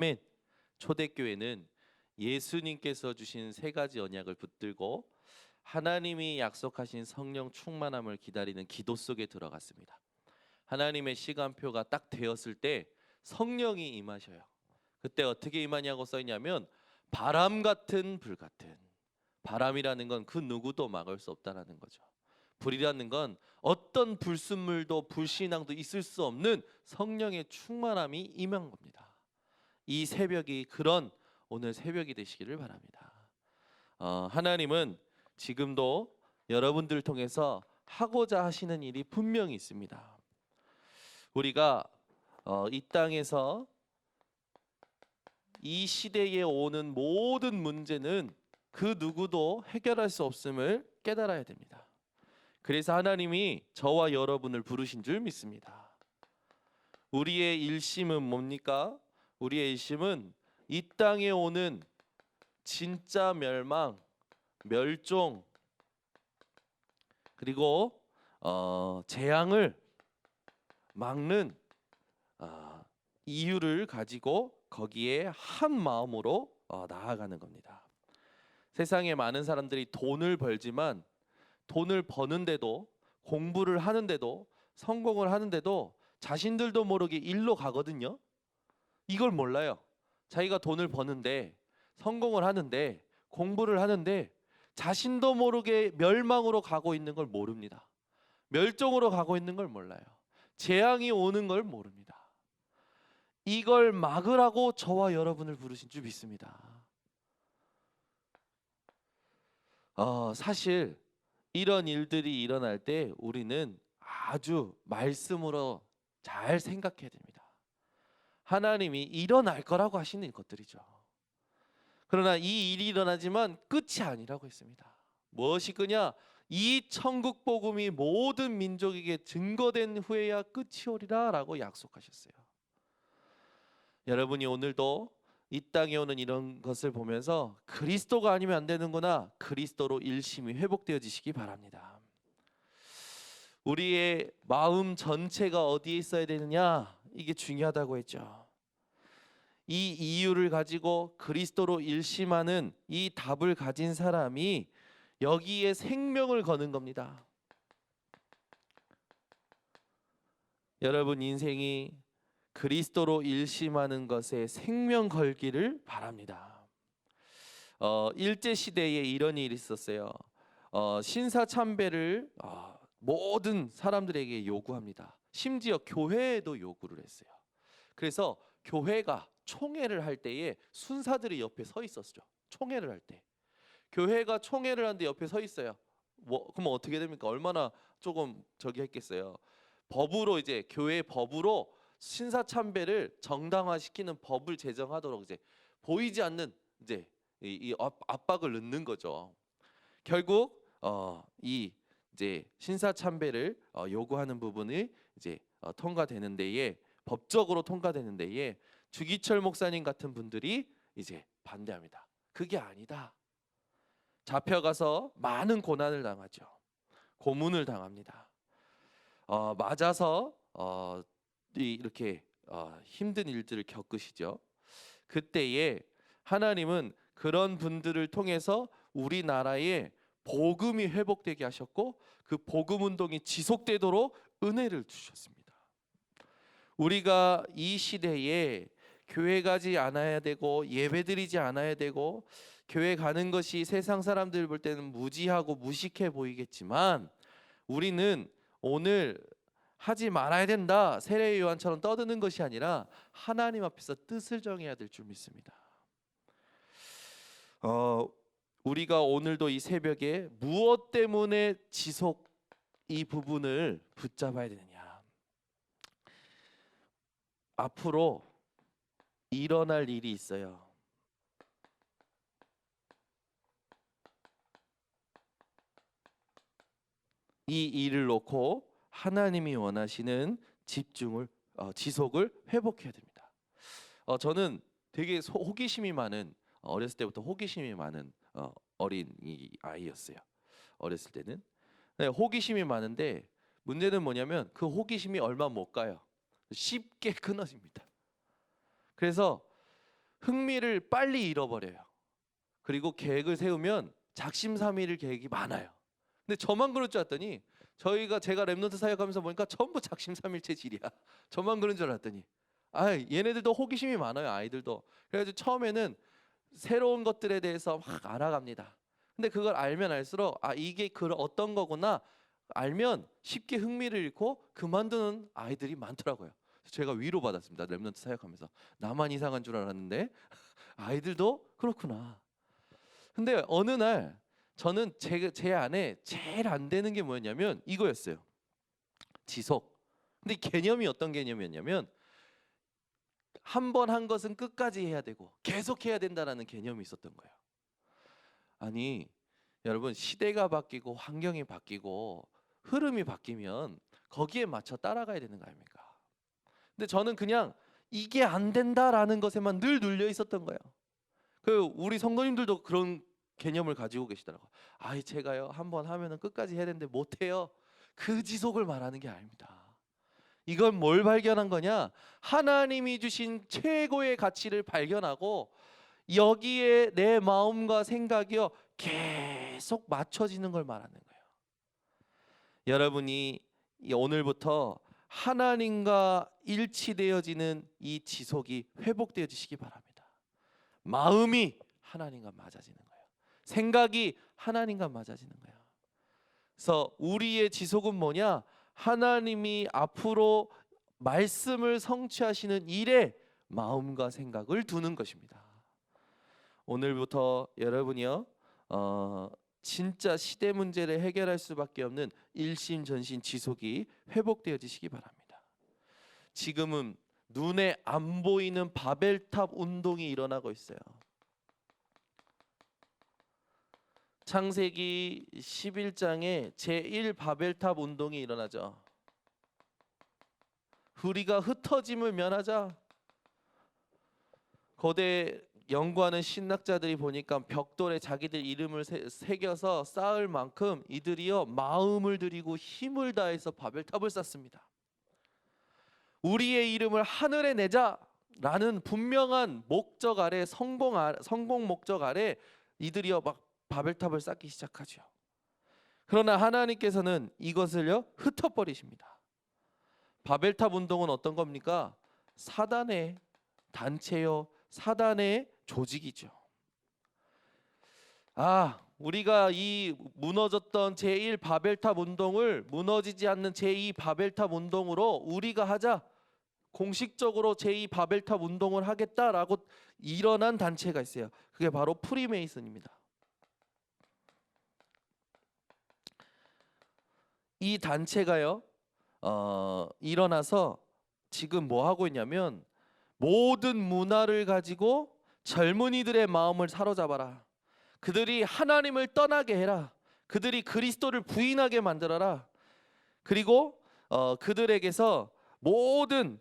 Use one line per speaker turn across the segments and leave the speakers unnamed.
아멘. 초대교회는 예수님께서 주신 세 가지 언약을 붙들고 하나님이 약속하신 성령 충만함을 기다리는 기도 속에 들어갔습니다. 하나님의 시간표가 딱 되었을 때 성령이 임하셔요. 그때 어떻게 임하냐고 써 있냐면 바람 같은 불 같은. 바람이라는 건 그 누구도 막을 수 없다라는 거죠. 불이라는 건 어떤 불순물도 불신앙도 있을 수 없는 성령의 충만함이 임한 겁니다. 이 새벽이 그런 오늘 새벽이 되시기를 바랍니다. 하나님은 지금도 여러분들을 통해서 하고자 하시는 일이 분명히 있습니다. 우리가 이 땅에서 이 시대에 오는 모든 문제는 그 누구도 해결할 수 없음을 깨달아야 됩니다. 그래서 하나님이 저와 여러분을 부르신 줄 믿습니다. 우리의 일심은 뭡니까? 우리의 일심은 이 땅에 오는 진짜 멸망, 멸종, 그리고 재앙을 막는 이유를 가지고 거기에 한 마음으로 나아가는 겁니다. 세상에 많은 사람들이 돈을 벌지만 돈을 버는데도 공부를 하는데도 성공을 하는데도 자신들도 모르게 일로 가거든요. 이걸 몰라요. 자기가 돈을 버는데 성공을 하는데 공부를 하는데 자신도 모르게 멸망으로 가고 있는 걸 모릅니다. 멸종으로 가고 있는 걸 몰라요. 재앙이 오는 걸 모릅니다. 이걸 막으라고 저와 여러분을 부르신 줄 믿습니다. 사실 이런 일들이 일어날 때 우리는 아주 말씀으로 잘 생각해야 됩니다. 하나님이 일어날 거라고 하시는 것들이죠. 그러나 이 일이 일어나지만 끝이 아니라고 했습니다. 무엇이 끄냐? 이 천국 복음이 모든 민족에게 증거된 후에야 끝이 오리라 라고 약속하셨어요. 여러분이 오늘도 이 땅에 오는 이런 것을 보면서 그리스도가 아니면 안 되는구나, 그리스도로 일심이 회복되어지시기 바랍니다. 우리의 마음 전체가 어디에 있어야 되느냐, 이게 중요하다고 했죠. 이 이유를 가지고 그리스도로 일심하는 이 답을 가진 사람이 여기에 생명을 거는 겁니다. 여러분 인생이 그리스도로 일심하는 것에 생명 걸기를 바랍니다. 일제 시대에 이런 일이 있었어요. 신사참배를 모든 사람들에게 요구합니다. 심지어 교회에도 요구를 했어요. 그래서 교회가 총회를 할 때에 순사들이 옆에 서 있었죠. 총회를 할 때 교회가 총회를 하는데 옆에 서 있어요. 그럼 어떻게 됩니까? 얼마나 조금 저기 했겠어요. 법으로 이제 교회 법으로 신사참배를 정당화시키는 법을 제정하도록 이제 보이지 않는 이제 이 압박을 넣는 거죠. 결국 이 이제 신사참배를 요구하는 부분이 이제 통과되는 데에, 법적으로 통과되는 데에 주기철 목사님 같은 분들이 이제 반대합니다. 그게 아니다. 잡혀가서 많은 고난을 당하죠. 고문을 당합니다. 맞아서 이렇게 힘든 일들을 겪으시죠. 그때에 하나님은 그런 분들을 통해서 우리나라에 복음이 회복되게 하셨고 그 복음 운동이 지속되도록 은혜를 주셨습니다. 우리가 이 시대에 교회 가지 않아야 되고 예배드리지 않아야 되고 교회 가는 것이 세상 사람들 볼 때는 무지하고 무식해 보이겠지만 우리는 오늘 하지 말아야 된다, 세례 요한처럼 떠드는 것이 아니라 하나님 앞에서 뜻을 정해야 될 줄 믿습니다. 우리가 오늘도 이 새벽에 무엇 때문에 지속 이 부분을 붙잡아야 되느냐. 앞으로 일어날 일이 있어요. 이 일을 놓고 하나님이 원하시는 집중을 지속을 회복해야 됩니다. 저는 되게 호기심이 많은, 어렸을 때부터 호기심이 많은 어린 아이였어요. 어렸을 때는 호기심이 많은데 문제는 뭐냐면 그 호기심이 얼마 못 가요. 쉽게 끊어집니다. 그래서 흥미를 빨리 잃어버려요. 그리고 계획을 세우면 작심삼일 계획이 많아요. 근데 저만 그럴 줄 알았더니 제가 랩넌트 사역하면서 보니까 전부 작심삼일체 질이야. 저만 그런 줄 알았더니 얘네들도 호기심이 많아요. 아이들도. 그래가지고 처음에는 새로운 것들에 대해서 막 알아갑니다. 근데 그걸 알면 알수록 이게 어떤 거구나 알면 쉽게 흥미를 잃고 그만두는 아이들이 많더라고요. 제가 위로받았습니다. 랩넌트 사역하면서. 나만 이상한 줄 알았는데 아이들도 그렇구나. 근데 어느 날 저는 제 안에 제일 안 되는 게 뭐였냐면 이거였어요. 지속. 근데 개념이 어떤 개념이었냐면 한 번 한 것은 끝까지 해야 되고 계속 해야 된다라는 개념이 있었던 거예요. 아니 여러분, 시대가 바뀌고 환경이 바뀌고 흐름이 바뀌면 거기에 맞춰 따라가야 되는 거 아닙니까? 근데 저는 그냥 이게 안 된다라는 것에만 늘 눌려 있었던 거예요. 우리 성도님들도 그런 개념을 가지고 계시더라고요. 제가요 한번 하면은 끝까지 해야 되는데 못해요. 그 지속을 말하는 게 아닙니다. 이건 뭘 발견한 거냐? 하나님이 주신 최고의 가치를 발견하고 여기에 내 마음과 생각이요 계속 맞춰지는 걸 말하는 거예요. 여러분이 오늘부터 하나님과 일치되어지는 이 지속이 회복되어지시기 바랍니다. 마음이 하나님과 맞아지는 거예요. 생각이 하나님과 맞아지는 거예요. 그래서 우리의 지속은 뭐냐? 하나님이 앞으로 말씀을 성취하시는 일에 마음과 생각을 두는 것입니다. 오늘부터 여러분이요 진짜 시대 문제를 해결할 수밖에 없는 일심전심 지속이 회복되어지시기 바랍니다. 지금은 눈에 안 보이는 바벨탑 운동이 일어나고 있어요. 창세기 11장에 제1 바벨탑 운동이 일어나죠. 우리가 흩어짐을 면하자. 거대 연구하는 신학자들이 보니까 벽돌에 자기들 이름을 새겨서 쌓을 만큼 이들이요 마음을 들이고 힘을 다해서 바벨탑을 쌓습니다. 우리의 이름을 하늘에 내자라는 분명한 목적 아래 성공 목적 아래 이들이요 막 바벨탑을 쌓기 시작하죠. 그러나 하나님께서는 이것을요 흩어버리십니다. 바벨탑 운동은 어떤 겁니까? 사단의 단체요, 사단의 조직이죠. 우리가 이 무너졌던 제1 바벨탑 운동을 무너지지 않는 제2 바벨탑 운동으로 우리가 하자. 공식적으로 제2 바벨탑 운동을 하겠다라고 일어난 단체가 있어요. 그게 바로 프리메이슨입니다. 이 단체가요 일어나서 지금 뭐 하고 있냐면 모든 문화를 가지고 젊은이들의 마음을 사로잡아라. 그들이 하나님을 떠나게 해라. 그들이 그리스도를 부인하게 만들어라. 그리고 그들에게서 모든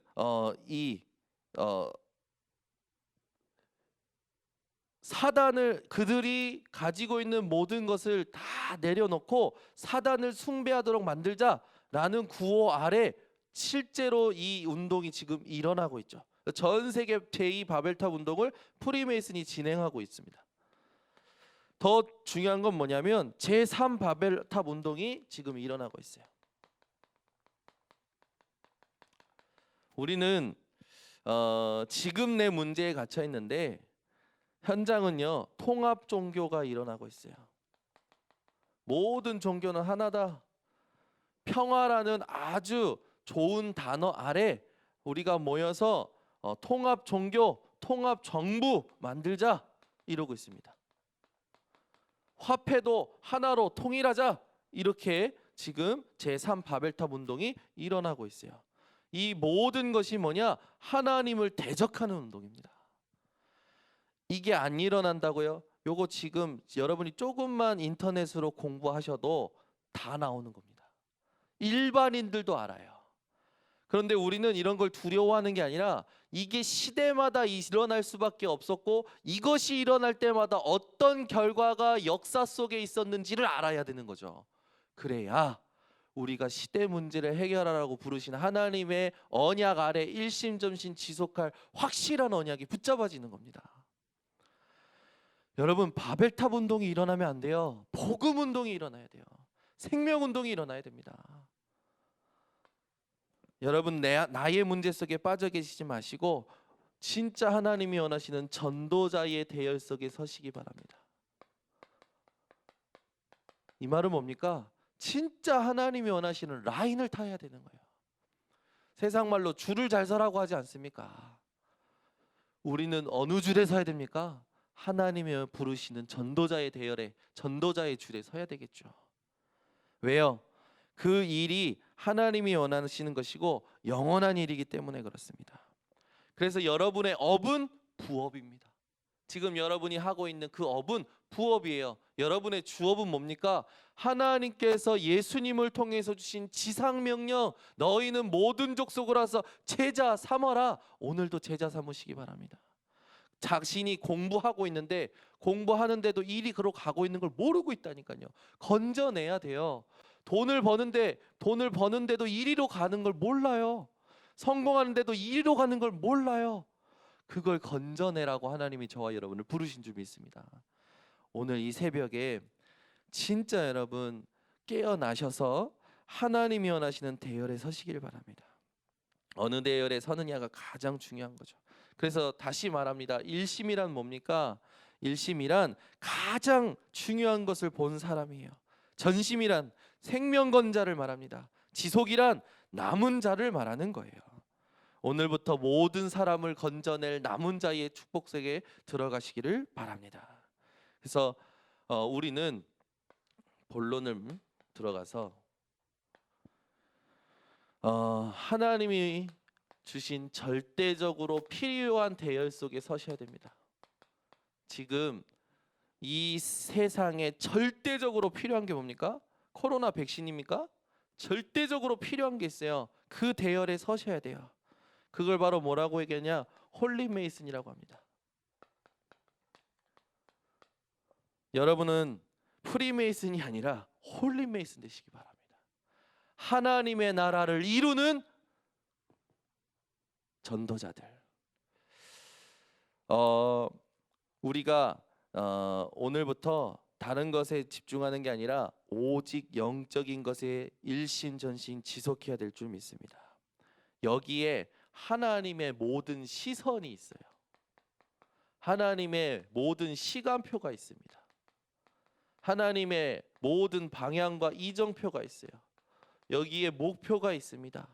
사단을 그들이 가지고 있는 모든 것을 다 내려놓고 사단을 숭배하도록 만들자라는 구호 아래 실제로 이 운동이 지금 일어나고 있죠. 전 세계 제2 바벨탑 운동을 프리메이슨이 진행하고 있습니다. 더 중요한 건 뭐냐면 제3 바벨탑 운동이 지금 일어나고 있어요. 우리는 지금 내 문제에 갇혀 있는데 현장은요 통합 종교가 일어나고 있어요. 모든 종교는 하나다. 평화라는 아주 좋은 단어 아래 우리가 모여서 통합 종교, 통합 정부 만들자 이러고 있습니다. 화폐도 하나로 통일하자 이렇게 지금 제3 바벨탑 운동이 일어나고 있어요. 이 모든 것이 뭐냐? 하나님을 대적하는 운동입니다. 이게 안 일어난다고요? 요거 지금 여러분이 조금만 인터넷으로 공부하셔도 다 나오는 겁니다. 일반인들도 알아요. 그런데 우리는 이런 걸 두려워하는 게 아니라 이게 시대마다 일어날 수밖에 없었고 이것이 일어날 때마다 어떤 결과가 역사 속에 있었는지를 알아야 되는 거죠. 그래야 우리가 시대 문제를 해결하라고 부르신 하나님의 언약 아래 일심전심 지속할 확실한 언약이 붙잡아지는 겁니다. 여러분, 바벨탑 운동이 일어나면 안 돼요. 복음 운동이 일어나야 돼요. 생명 운동이 일어나야 됩니다. 여러분, 나의 문제 속에 빠져 계시지 마시고 진짜 하나님이 원하시는 전도자의 대열 속에 서시기 바랍니다. 이 말은 뭡니까? 진짜 하나님이 원하시는 라인을 타야 되는 거예요. 세상 말로 줄을 잘 서라고 하지 않습니까? 우리는 어느 줄에 서야 됩니까? 하나님이 부르시는 전도자의 대열에, 전도자의 줄에 서야 되겠죠. 왜요? 그 일이 하나님이 원하시는 것이고 영원한 일이기 때문에 그렇습니다. 그래서 여러분의 업은 부업입니다. 지금 여러분이 하고 있는 그 업은 부업이에요. 여러분의 주업은 뭡니까? 하나님께서 예수님을 통해서 주신 지상명령, 너희는 모든 족속을 와서 제자 삼어라. 오늘도 제자 삼으시기 바랍니다. 자신이 공부하고 있는데 공부하는데도 일이 그러고 가고 있는 걸 모르고 있다니까요. 건져내야 돼요. 돈을 버는데도 이리로 가는 걸 몰라요. 성공하는데도 이리로 가는 걸 몰라요. 그걸 건져내라고 하나님이 저와 여러분을 부르신 줄 믿습니다. 오늘 이 새벽에 진짜 여러분 깨어나셔서 하나님이 원하시는 대열에 서시길 바랍니다. 어느 대열에 서느냐가 가장 중요한 거죠. 그래서 다시 말합니다. 일심이란 뭡니까? 일심이란 가장 중요한 것을 본 사람이에요. 전심이란 생명건자를 말합니다. 지속이란 남은 자를 말하는 거예요. 오늘부터 모든 사람을 건져낼 남은 자의 축복 속에 들어가시기를 바랍니다. 그래서 우리는 본론을 들어가서 하나님이 주신 절대적으로 필요한 대열 속에 서셔야 됩니다. 지금 이 세상에 절대적으로 필요한 게 뭡니까? 코로나 백신입니까? 절대적으로 필요한 게 있어요. 그 대열에 서셔야 돼요. 그걸 바로 뭐라고 얘기하냐? 홀리메이슨이라고 합니다. 여러분은 프리메이슨이 아니라 홀리메이슨 되시기 바랍니다. 하나님의 나라를 이루는 전도자들. 우리가 오늘부터 다른 것에 집중하는 게 아니라 오직 영적인 것에 일심전심 지속해야 될 줄 믿습니다. 여기에 하나님의 모든 시선이 있어요. 하나님의 모든 시간표가 있습니다. 하나님의 모든 방향과 이정표가 있어요. 여기에 목표가 있습니다.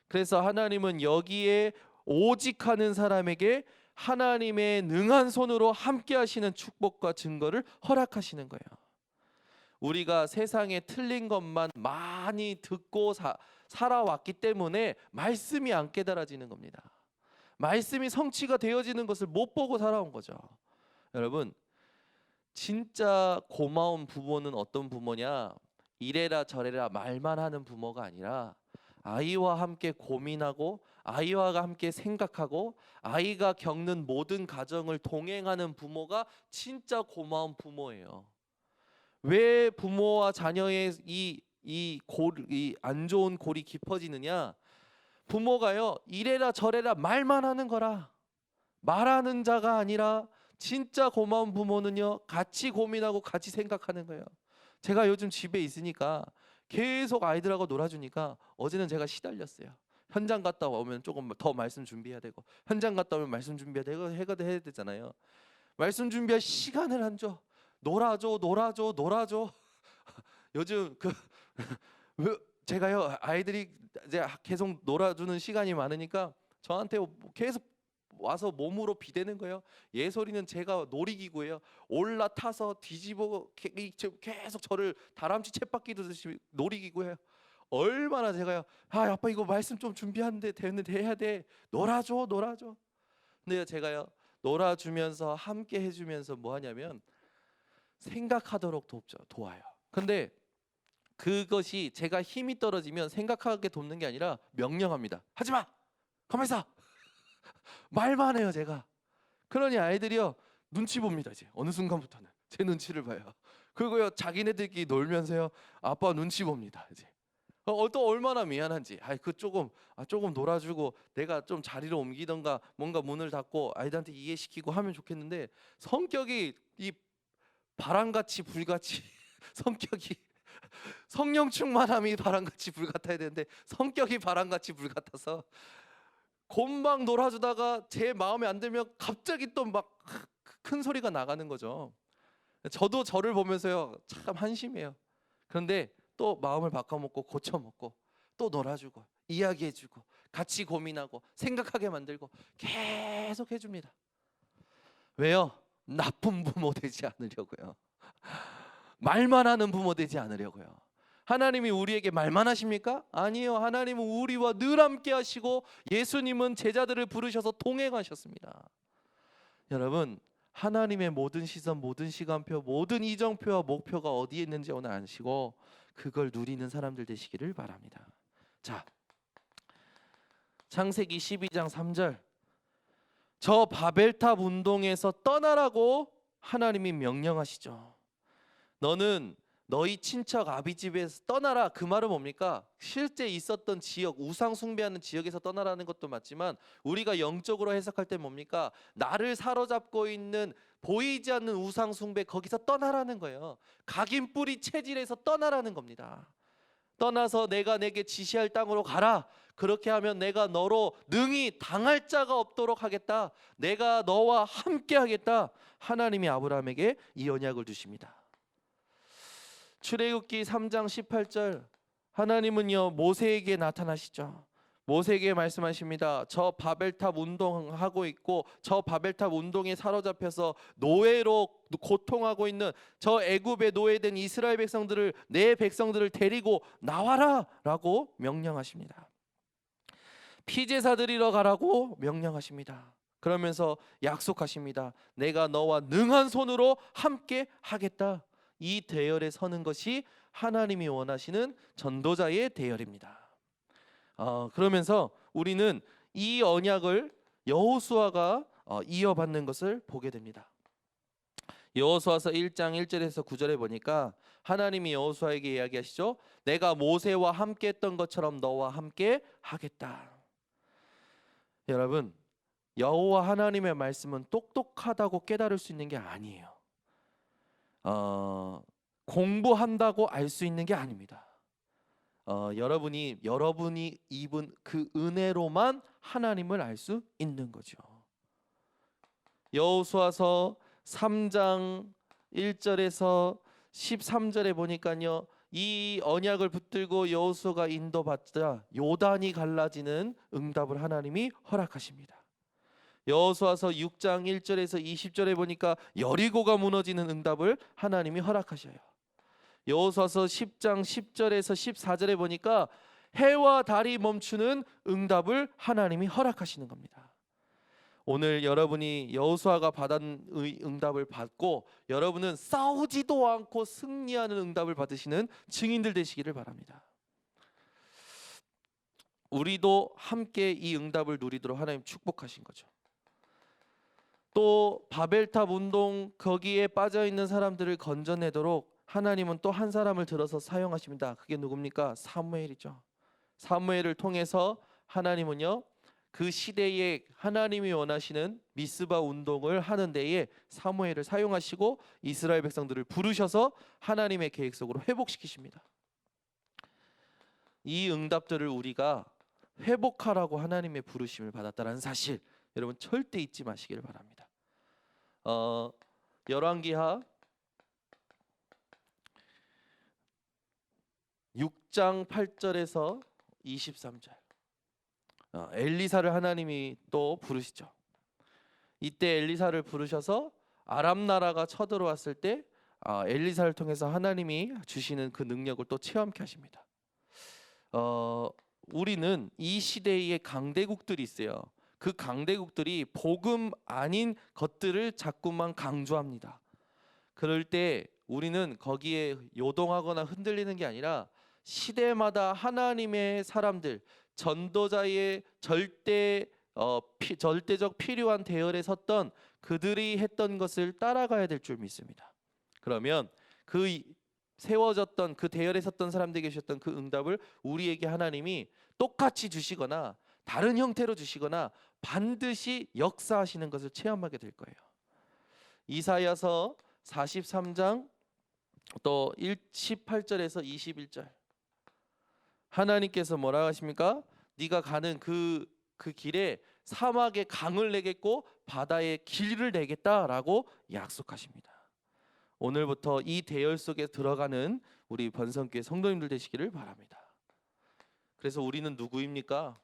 그래서 하나님은 여기에 오직 하는 사람에게 하나님의 능한 손으로 함께 하시는 축복과 증거를 허락하시는 거예요. 우리가 세상에 틀린 것만 많이 듣고 살아왔기 때문에 말씀이 안 깨달아지는 겁니다. 말씀이 성취가 되어지는 것을 못 보고 살아온 거죠. 여러분, 진짜 고마운 부모는 어떤 부모냐? 이래라 저래라 말만 하는 부모가 아니라 아이와 함께 고민하고 아이와 함께 생각하고 아이가 겪는 모든 과정을 동행하는 부모가 진짜 고마운 부모예요. 왜 부모와 자녀의 이 안 좋은 골이 깊어지느냐? 부모가요, 이래라 저래라 말만 하는 거라. 말하는 자가 아니라 진짜 고마운 부모는요, 같이 고민하고 같이 생각하는 거예요. 제가 요즘 집에 있으니까 계속 아이들하고 놀아주니까 어제는 제가 시달렸어요. 현장 갔다 오면 조금 더 말씀 준비해야 되고, 현장 갔다 오면 말씀 준비해야 되고 해야 되잖아요. 말씀 준비할 시간을 안 줘. 놀아줘. 요즘 제가요, 아이들이 이제 계속 놀아주는 시간이 많으니까 저한테 계속 와서 몸으로 비대는 거예요. 예솔이는 제가 놀이기구예요. 올라타서 뒤집어 계속 저를 다람쥐 쳇바퀴 두듯이 놀이기구예요. 얼마나 제가요, 아빠 이거 말씀 좀 준비하는데 되는데 해야 돼. 놀아줘. 근데 제가요, 놀아주면서 함께 해주면서 뭐 하냐면 생각하도록 도와요. 근데 그것이 제가 힘이 떨어지면 생각하게 돕는 게 아니라 명령합니다. 하지마! 가만히 있어! 말만 해요 제가. 그러니 아이들이요, 눈치 봅니다. 이제 어느 순간부터는 제 눈치를 봐요. 그리고요, 자기네들끼리 놀면서요, 아빠 눈치 봅니다. 이제 또 얼마나 미안한지. 그 조금 놀아주고 내가 좀 자리를 옮기던가 뭔가 문을 닫고 아이들한테 이해시키고 하면 좋겠는데, 성격이 이 바람같이 불같이 성격이 성령 충만함이 바람같이 불같아야 되는데 성격이 바람같이 불같아서 곰막 놀아주다가 제 마음에 안 들면 갑자기 또 막 큰 소리가 나가는 거죠. 저도 저를 보면서요, 참 한심해요. 그런데 또 마음을 바꿔먹고 고쳐먹고 또 놀아주고 이야기해주고 같이 고민하고 생각하게 만들고 계속 해줍니다. 왜요? 나쁜 부모 되지 않으려고요. 말만 하는 부모 되지 않으려고요. 하나님이 우리에게 말만 하십니까? 아니에요. 하나님은 우리와 늘 함께 하시고 예수님은 제자들을 부르셔서 동행하셨습니다. 여러분, 하나님의 모든 시선, 모든 시간표, 모든 이정표와 목표가 어디에 있는지 오늘 아시고 그걸 누리는 사람들 되시기를 바랍니다. 자, 창세기 12장 3절, 저 바벨탑 운동에서 떠나라고 하나님이 명령하시죠. 너는 너희 친척 아비 집에서 떠나라. 그 말은 뭡니까? 실제 있었던 지역, 우상 숭배하는 지역에서 떠나라는 것도 맞지만 우리가 영적으로 해석할 때 뭡니까? 나를 사로잡고 있는 보이지 않는 우상 숭배, 거기서 떠나라는 거예요. 각인 뿌리 체질에서 떠나라는 겁니다. 떠나서 내가 내게 지시할 땅으로 가라. 그렇게 하면 내가 너로 능히 당할 자가 없도록 하겠다. 내가 너와 함께 하겠다. 하나님이 아브라함에게 이 언약을 주십니다. 출애굽기 3장 18절, 하나님은요 모세에게 나타나시죠. 모세에게 말씀하십니다. 저 바벨탑 운동하고 있고 저 바벨탑 운동에 사로잡혀서 노예로 고통하고 있는 저 애굽에 노예된 이스라엘 백성들을, 내 백성들을 데리고 나와라 라고 명령하십니다. 피제사 드리러 가라고 명령하십니다. 그러면서 약속하십니다. 내가 너와 능한 손으로 함께 하겠다. 이 대열에 서는 것이 하나님이 원하시는 전도자의 대열입니다. 그러면서 우리는 이 언약을 여호수아가 이어받는 것을 보게 됩니다. 여호수아서 1장 1절에서 9절에 보니까 하나님이 여호수아에게 이야기하시죠. 내가 모세와 함께 했던 것처럼 너와 함께 하겠다. 여러분, 여호와 하나님의 말씀은 똑똑하다고 깨달을 수 있는 게 아니에요. 공부한다고 알 수 있는 게 아닙니다. 여러분이 입은 그 은혜로만 하나님을 알 수 있는 거죠. 여호수아서 3장 1절에서 13절에 보니까요, 이 언약을 붙들고 여호수아가 인도받자 요단이 갈라지는 응답을 하나님이 허락하십니다. 여호수아서 6장 1절에서 20절에 보니까 여리고가 무너지는 응답을 하나님이 허락하셔요. 여호수아서 10장 10절에서 14절에 보니까 해와 달이 멈추는 응답을 하나님이 허락하시는 겁니다. 오늘 여러분이 여호수아가 받은 응답을 받고 여러분은 싸우지도 않고 승리하는 응답을 받으시는 증인들 되시기를 바랍니다. 우리도 함께 이 응답을 누리도록 하나님 축복하신 거죠. 또 바벨탑 운동 거기에 빠져있는 사람들을 건져내도록 하나님은 또 한 사람을 들어서 사용하십니다. 그게 누굽니까? 사무엘이죠. 사무엘을 통해서 하나님은요 그 시대에 하나님이 원하시는 미스바 운동을 하는 데에 사무엘을 사용하시고 이스라엘 백성들을 부르셔서 하나님의 계획 속으로 회복시키십니다. 이 응답들을 우리가 회복하라고 하나님의 부르심을 받았다는 사실 여러분 절대 잊지 마시기를 바랍니다. 열왕기하 6장 8절에서 23절, 엘리사를 하나님이 또 부르시죠. 이때 엘리사를 부르셔서 아람 나라가 쳐들어왔을 때 엘리사를 통해서 하나님이 주시는 그 능력을 또 체험케 하십니다. 우리는 이 시대에 강대국들이 있어요. 그 강대국들이 복음 아닌 것들을 자꾸만 강조합니다. 그럴 때 우리는 거기에 요동하거나 흔들리는 게 아니라 시대마다 하나님의 사람들, 전도자의 절대적 필요한 대열에 섰던 그들이 했던 것을 따라가야 될 줄 믿습니다. 그러면 그 세워졌던 그 대열에 섰던 사람들에게 주셨던 그 응답을 우리에게 하나님이 똑같이 주시거나 다른 형태로 주시거나 반드시 역사하시는 것을 체험하게 될 거예요. 이사야서 43장 또 18절에서 21절 하나님께서 뭐라 하십니까? 네가 가는 그 길에 사막에 강을 내겠고 바다에 길을 내겠다라고 약속하십니다. 오늘부터 이 대열 속에 들어가는 우리 번성교회 성도님들 되시기를 바랍니다. 그래서 우리는 누구입니까?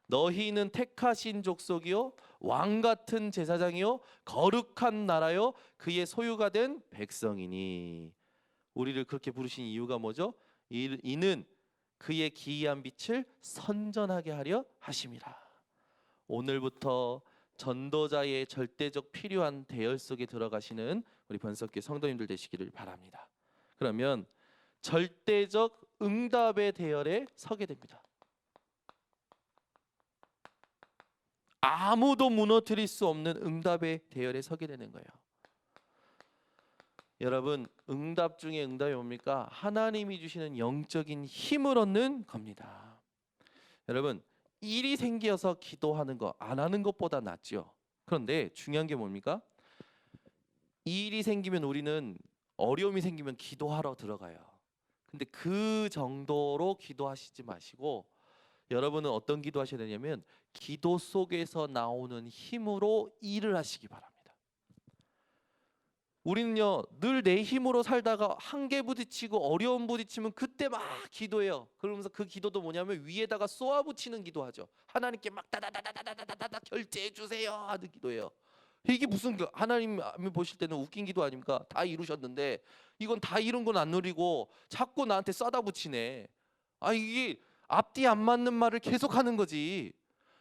너희는 택하신 족속이요 왕 같은 제사장이요 거룩한 나라요 그의 소유가 된 백성이니. 우리를 그렇게 부르신 이유가 뭐죠? 이는 그의 기이한 빛을 선전하게 하려 하심이라. 오늘부터 전도자의 절대적 필요한 대열 속에 들어가시는 우리 번석교 성도님들 되시기를 바랍니다. 그러면 절대적 응답의 대열에 서게 됩니다. 아무도 무너뜨릴 수 없는 응답의 대열에 서게 되는 거예요. 여러분, 응답 중에 응답이 뭡니까? 하나님이 주시는 영적인 힘을 얻는 겁니다. 여러분, 일이 생겨서 기도하는 거 안 하는 것보다 낫죠. 그런데 중요한 게 뭡니까? 일이 생기면 우리는 어려움이 생기면 기도하러 들어가요. 근데 그 정도로 기도하시지 마시고 여러분은 어떤 기도 하셔야 되냐면 기도 속에서 나오는 힘으로 일을 하시기 바랍니다. 우리는요 늘 내 힘으로 살다가 한계 부딪히고 어려움 부딪히면 그때 막 기도해요. 그러면서 그 기도도 뭐냐면 위에다가 쏘아붙이는 기도하죠. 하나님께 막 다다다다다다다다 결제해 주세요 하는 기도예요. 이게 무슨 하나님이 보실 때는 웃긴 기도 아닙니까? 다 이루셨는데 이건 다 이룬 건 안 누리고 자꾸 나한테 쏟아붙이네. 아 이게 앞뒤 안 맞는 말을 계속하는 거지.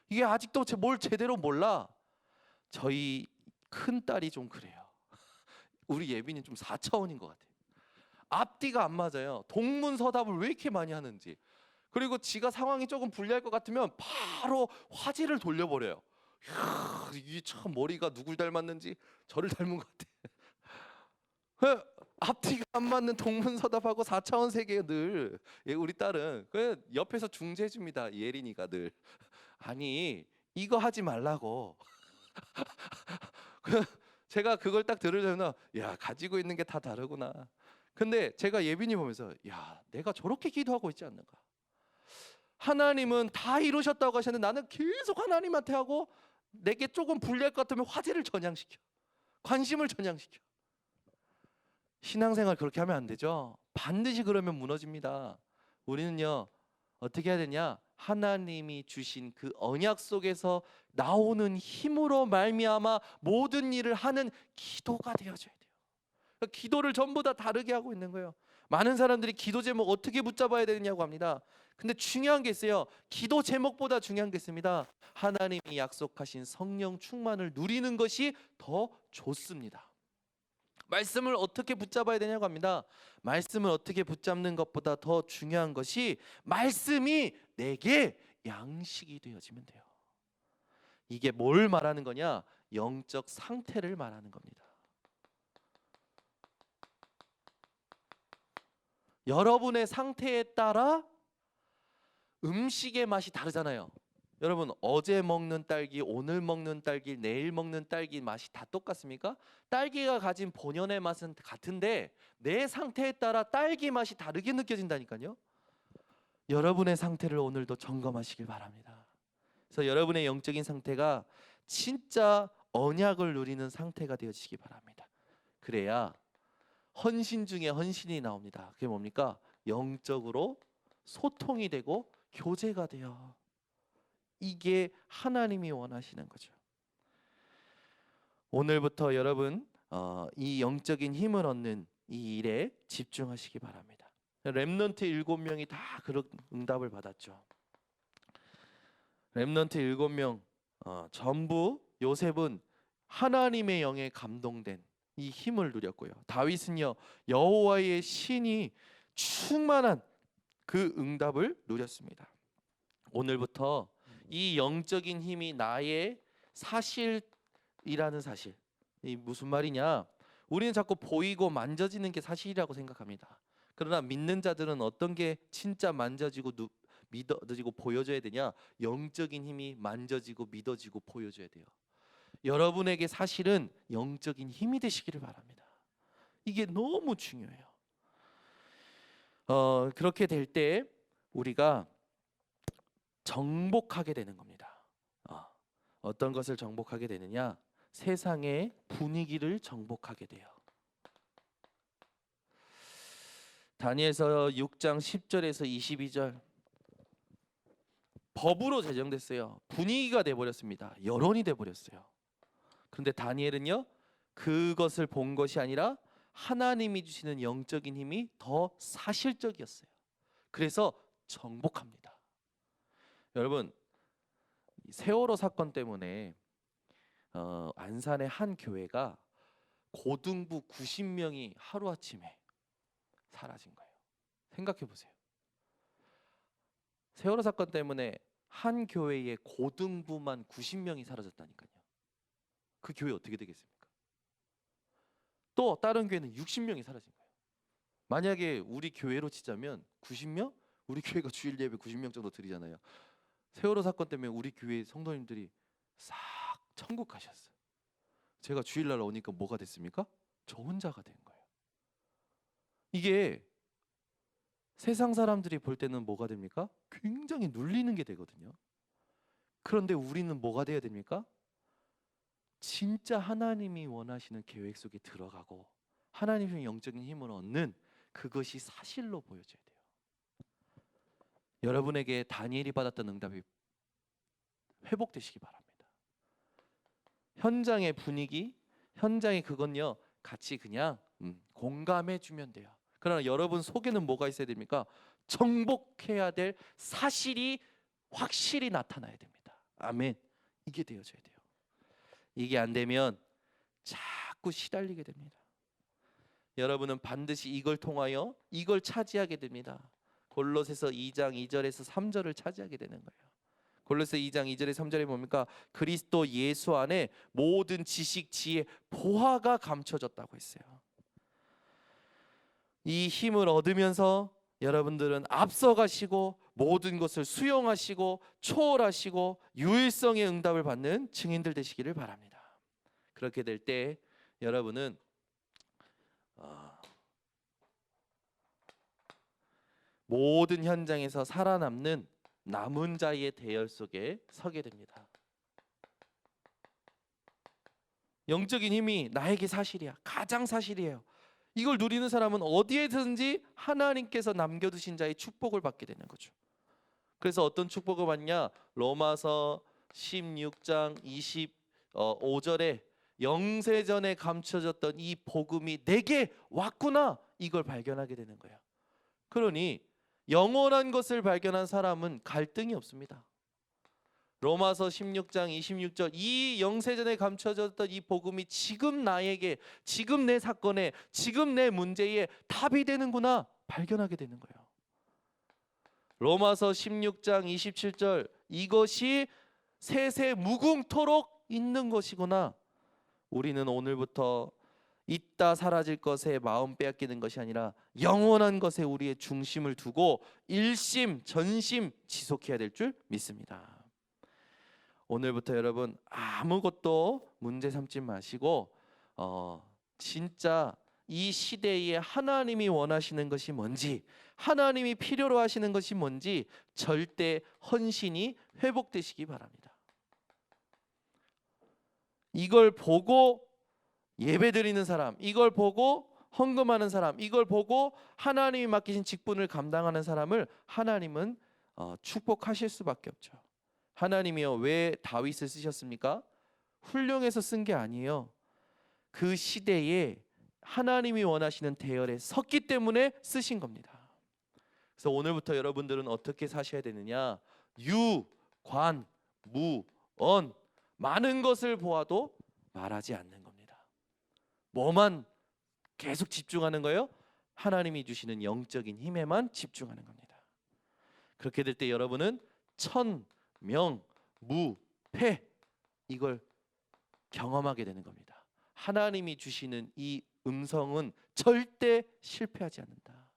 이게 아직도 뭘 제대로 몰라. 저희 큰 딸이 좀 그래요. 우리 예빈이 좀 4차원인 것 같아요. 앞뒤가 안 맞아요. 동문서답을 왜 이렇게 많이 하는지. 그리고 지가 상황이 조금 불리할 것 같으면 바로 화제를 돌려버려요. 이게 참 머리가 누굴 닮았는지 저를 닮은 것 같아. 앞뒤가 안 맞는 동문서답하고 4차원 세계에 늘 우리 딸은 옆에서 중재해줍니다. 예린이가 늘 아니 이거 하지 말라고. 제가 그걸 딱 들으려면 야 가지고 있는 게 다 다르구나. 근데 제가 예빈이 보면서 야 내가 저렇게 기도하고 있지 않는가. 하나님은 다 이루셨다고 하셨는데 나는 계속 하나님한테 하고 내게 조금 불리할 것 같으면 화제를 전향시켜. 관심을 전향시켜. 신앙생활 그렇게 하면 안 되죠. 반드시 그러면 무너집니다. 우리는요 어떻게 해야 되냐? 하나님이 주신 그 언약 속에서 나오는 힘으로 말미암아 모든 일을 하는 기도가 되어져야 돼요. 그러니까 기도를 전부 다 다르게 하고 있는 거예요. 많은 사람들이 기도 제목 어떻게 붙잡아야 되느냐고 합니다. 근데 중요한 게 있어요. 기도 제목보다 중요한 게 있습니다. 하나님이 약속하신 성령 충만을 누리는 것이 더 좋습니다. 말씀을 어떻게 붙잡아야 되냐고 합니다. 말씀을 어떻게 붙잡는 것보다 더 중요한 것이 말씀이 내게 양식이 되어지면 돼요. 이게 뭘 말하는 거냐? 영적 상태를 말하는 겁니다. 여러분의 상태에 따라 음식의 맛이 다르잖아요. 여러분 어제 먹는 딸기, 오늘 먹는 딸기, 내일 먹는 딸기 맛이 다 똑같습니까? 딸기가 가진 본연의 맛은 같은데 내 상태에 따라 딸기 맛이 다르게 느껴진다니까요. 여러분의 상태를 오늘도 점검하시길 바랍니다. 그래서 여러분의 영적인 상태가 진짜 언약을 누리는 상태가 되어지기 바랍니다. 그래야 헌신 중에 헌신이 나옵니다. 그게 뭡니까? 영적으로 소통이 되고 교제가 돼요. 이게 하나님이 원하시는 거죠. 오늘부터 여러분 이 영적인 힘을 얻는 이 일에 집중하시기 바랍니다. 렘넌트 7명이 다 그런 응답을 받았죠. 렘넌트 7명 전부 요셉은 하나님의 영에 감동된 이 힘을 누렸고요. 다윗은요 여호와의 신이 충만한 그 응답을 누렸습니다. 오늘부터 이 영적인 힘이 나의 사실이라는 사실. 이 무슨 말이냐? 우리는 자꾸 보이고 만져지는 게 사실이라고 생각합니다. 그러나 믿는 자들은 어떤 게 진짜 만져지고 믿어지고 보여져야 되냐? 영적인 힘이 만져지고 믿어지고 보여져야 돼요. 여러분에게 사실은 영적인 힘이 되시기를 바랍니다. 이게 너무 중요해요. 그렇게 될 때 우리가 정복하게 되는 겁니다. 어떤 것을 정복하게 되느냐? 세상의 분위기를 정복하게 돼요. 다니엘서 6장 10절에서 22절 법으로 제정됐어요. 분위기가 돼버렸습니다. 여론이 돼버렸어요. 그런데 다니엘은요, 그것을 본 것이 아니라 하나님이 주시는 영적인 힘이 더 사실적이었어요. 그래서 정복합니다. 여러분, 세월호 사건 때문에 안산의 한 교회가 고등부 90명이 하루아침에 사라진 거예요. 생각해 보세요. 세월호 사건 때문에 한 교회의 고등부만 90명이 사라졌다니까요. 그 교회 어떻게 되겠습니까? 또 다른 교회는 60명이 사라진 거예요. 만약에 우리 교회로 치자면 90명? 우리 교회가 주일 예배 90명 정도 드리잖아요. 세월호 사건 때문에 우리 교회 성도님들이 싹 천국 가셨어요. 제가 주일날 오니까 뭐가 됐습니까? 저 혼자가 된 거예요. 이게 세상 사람들이 볼 때는 뭐가 됩니까? 굉장히 눌리는 게 되거든요. 그런데 우리는 뭐가 돼야 됩니까? 진짜 하나님이 원하시는 계획 속에 들어가고 하나님의 영적인 힘을 얻는 그것이 사실로 보여져야 돼요. 여러분에게 다니엘이 받았던 응답이 회복되시기 바랍니다. 현장의 분위기, 현장의 그건요, 같이 그냥 공감해 주면 돼요. 그러나 여러분 속에는 뭐가 있어야 됩니까? 정복해야 될 사실이 확실히 나타나야 됩니다. 아멘. 이게 되어져야 돼요. 이게 안 되면 자꾸 시달리게 됩니다. 여러분은 반드시 이걸 통하여 이걸 차지하게 됩니다. 골로새서 2장 2절에서 3절을 차지하게 되는 거예요. 골로새 2장 2절에 3절에 뭡니까? 그리스도 예수 안에 모든 지식, 지혜, 보화가 감춰졌다고 했어요. 이 힘을 얻으면서 여러분들은 앞서가시고 모든 것을 수용하시고 초월하시고 유일성의 응답을 받는 증인들 되시기를 바랍니다. 그렇게 될 때 여러분은 모든 현장에서 살아남는 남은 자의 대열 속에 서게 됩니다. 영적인 힘이 나에게 사실이야. 가장 사실이에요. 이걸 누리는 사람은 어디에든지 하나님께서 남겨두신 자의 축복을 받게 되는 거죠. 그래서 어떤 축복을 받냐? 로마서 16장 25절에 영세전에 감춰졌던 이 복음이 내게 왔구나, 이걸 발견하게 되는 거예요. 그러니 영원한 것을 발견한 사람은 갈등이 없습니다. 로마서 16장 26절, 이 영세전에 감춰졌던 이 복음이 지금 나에게, 지금 내 사건에, 지금 내 문제에 답이 되는구나 발견하게 되는 거예요. 로마서 16장 27절, 이것이 세세 무궁토록 있는 것이구나. 우리는 오늘부터 있다 사라질 것에 마음 빼앗기는 것이 아니라 영원한 것에 우리의 중심을 두고 일심 전심 지속해야 될 줄 믿습니다. 오늘부터 여러분 아무것도 문제 삼지 마시고 진짜 이 시대에 하나님이 원하시는 것이 뭔지, 하나님이 필요로 하시는 것이 뭔지 절대 헌신이 회복되시기 바랍니다. 이걸 보고 예배드리는 사람, 이걸 보고 헌금하는 사람, 이걸 보고 하나님이 맡기신 직분을 감당하는 사람을 하나님은 축복하실 수밖에 없죠. 하나님이요, 왜 다윗을 쓰셨습니까? 훌륭해서 쓴 게 아니에요. 그 시대에 하나님이 원하시는 대열에 섰기 때문에 쓰신 겁니다. 그래서 오늘부터 여러분들은 어떻게 사셔야 되느냐? 유, 관, 무, 언, 많은 것을 보아도 말하지 않는 겁니다. 뭐만 계속 집중하는 거예요? 하나님이 주시는 영적인 힘에만 집중하는 겁니다. 그렇게 될 때 여러분은 천, 명, 무, 패, 이걸 경험하게 되는 겁니다. 하나님이 주시는 이 음성은 절대 실패하지 않는다.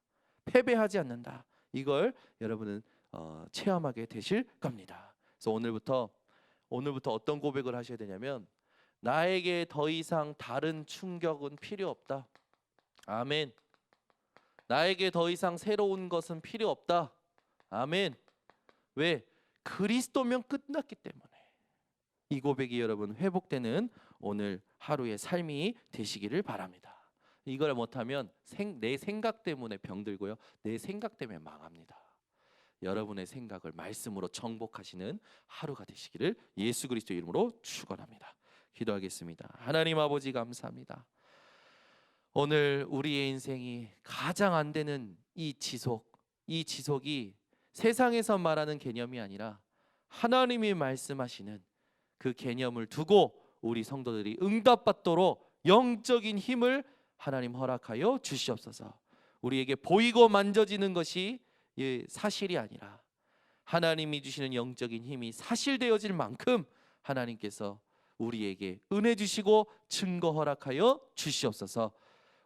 패배하지 않는다. 이걸 여러분은 체험하게 되실 겁니다. 그래서 오늘부터 어떤 고백을 하셔야 되냐면 나에게 더 이상 다른 충격은 필요 없다. 아멘. 나에게 더 이상 새로운 것은 필요 없다. 아멘. 왜? 그리스도면 끝났기 때문에. 이 고백이 여러분 회복되는 오늘 하루의 삶이 되시기를 바랍니다. 이걸 못하면 내 생각 때문에 병들고요. 내 생각 때문에 망합니다. 여러분의 생각을 말씀으로 정복하시는 하루가 되시기를 예수 그리스도 이름으로 축원합니다. 기도하겠습니다. 하나님 아버지 감사합니다. 오늘 우리의 인생이 가장 안 되는 이 지속이 세상에서 말하는 개념이 아니라 하나님이 말씀하시는 그 개념을 두고 우리 성도들이 응답받도록 영적인 힘을 하나님 허락하여 주시옵소서. 우리에게 보이고 만져지는 것이 사실이 아니라 하나님이 주시는 영적인 힘이 사실되어질 만큼 하나님께서 우리에게 은혜 주시고 증거 허락하여 주시옵소서.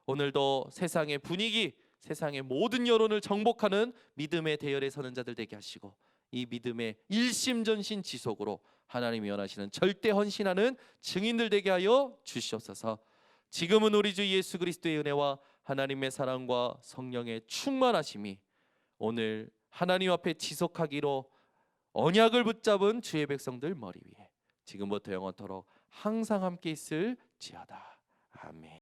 오늘도 세상의 분위기, 세상의 모든 여론을 정복하는 믿음의 대열에 서는 자들 되게 하시고 이 믿음의 일심전신 지속으로 하나님이 원하시는 절대 헌신하는 증인들 되게 하여 주시옵소서. 지금은 우리 주 예수 그리스도의 은혜와 하나님의 사랑과 성령의 충만하심이 오늘 하나님 앞에 지속하기로 언약을 붙잡은 주의 백성들 머리 위에 지금부터 영원토록 항상 함께 있을지어다. 아멘.